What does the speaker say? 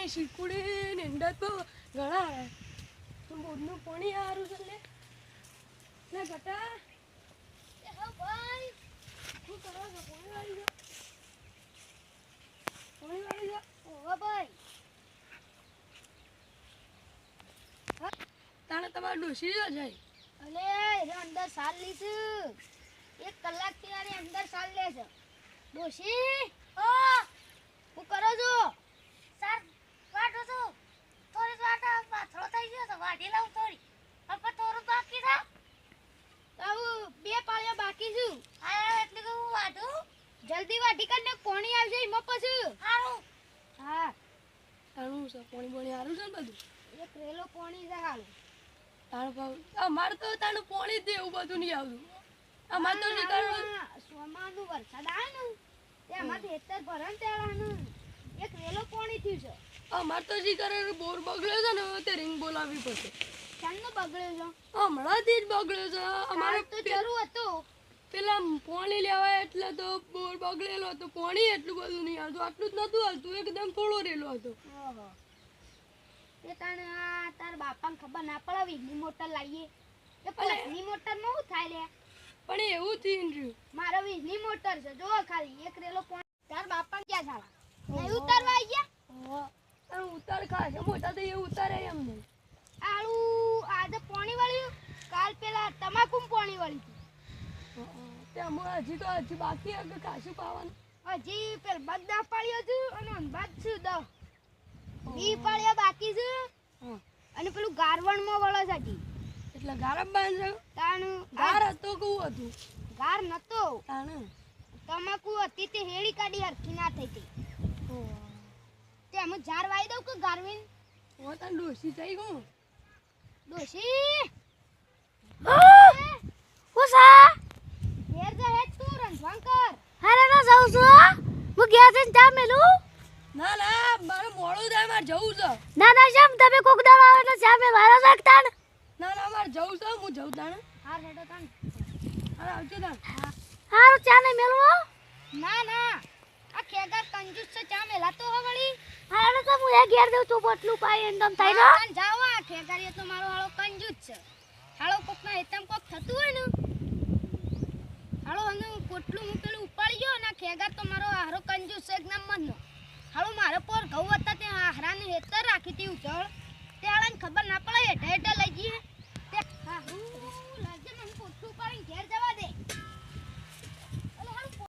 શીકુડી ને અંડા તો ઘણા બોરનું પાણી સારું છે લે ગટા એ હા ભાઈ શું કરો છો પાણી વાળી જાઓ ઓવા ભાઈ તાણે તમારે ડોસી જો જાય અલે એ અંદર સાલ લીધું 1 કલાકથી આની અંદર સાલ લે છે ડોશી હું કરો છો સર વાટો છો થોડી વાટા પાછો થઈ ગયો તો વાટી લઉં થોડી હવે થોડું બાકી છે આવું 2 પાળિયા બાકી છે હા એટલે કે હું વાટું જલ્દી વાટી કરીને કોણી આવજે ઈમાં પછી હારું હા તાણું છે પાણી બોણી સારું છે ને બધું એક રેલો કોણી છે હાલ તાણ ભાવ અમાર તો તાણું પાણી દે એવું બધું નહીં આવતું અમાર તો નીકળવું સોમાનું વરસાદ આવે ને તે આમાંથી હેતર ભરણ તેડાનું એક રેલો કોણી થયું છે અમાર તો જી કરે બોર બગડ્યો છે ને તે રિંગ બોલાવવી પડશે ચાંદનો બગડ્યો છે હમણાંથી જ બગડ્યો છે અમારે તો જરૂર હતું પેલા પાણી લેવાય એટલે તો બોર બગડેલો હતો પાણી એટલું બધું નહીં આવતું આટલું જ નતું આવતું એકદમ થોડો રેલો હતો ઓહો એ તને આ તાર બાપાને ખબર ના પડે વીજળી મોટર લાવીએ એ પલની મોટરમાં શું થાય લે પણ એવું થઈને રહ્યું મારો વીજળી મોટર છે જો ખાલી એક રેલો તાર બાપા ક્યાં સાલા નહીં ઉતારવા આવી ગયા ઉતાર ખાશે મોટા તો એ ઉતારે એમ નહીં આળુ આજે પાણી વાળ્યું કાલ પેલા તમાકુ પાણી વાળી ત્યાં હજી તો હજી બાકી આગળ ખાસું પાવાનું હજી પેલ બધા પાડ્યો છું અને અંબાદ છું 10 20 પાડ્યા બાકી છે અને પેલું ગારવણમાં વળો છે હજી એટલે ગારમ બાંધ તાણું ગાર હતો કેવું હતું ગાર નતો તાણે તમાકુ હતી તે હેડી કાઢી હરખી ના થઈ હતી તે અમે ઝાર વાઈ દઉં કે ગારવીન ઓ તને ડોસી થઈ ગયું ડોશી હુસા ઘેર જા હે તું રંજવાન કર હારે ના જાઉં છું હું ગયા છે ચા મેલું ના ના મારે મોડું થાય મારે જવું છે ના ના શેમ તમે કોક દાળ આવે એટલે ચા મેલ હારા શકતા ને ના ના મારે જવું છે હું જઉં તાણે હાર હેડો તાન અરે આવજો તાણ હારું ચા ને મેલું ના ના આ ખેગર કંજૂસ છે ચા મેલા તો હવળી હારે તો હું એ ઘેર દઉં છું પોટલું પાઈ એંદમ થાય ને તાન જાવ આ ખેગર તો મારો હાળો કંજૂસ છે હાળો કોકના હેતમ કોક થતું હોય ને હાળો અને પોટલું હું પેલું ઉપાડી ગયો ને ખેગર તો મારો હારો કંજૂસ છે એકદમ મનનો હાળો મારે પર ઘઉં હતા તે હારાને હેતર રાખી હતી ઉચળ તે હાળાને ખબર ના પડે હેઠે હેઠે લઈ જઈએ તે હારું લાગે મને પોટલું ઉપાડીને ઘેર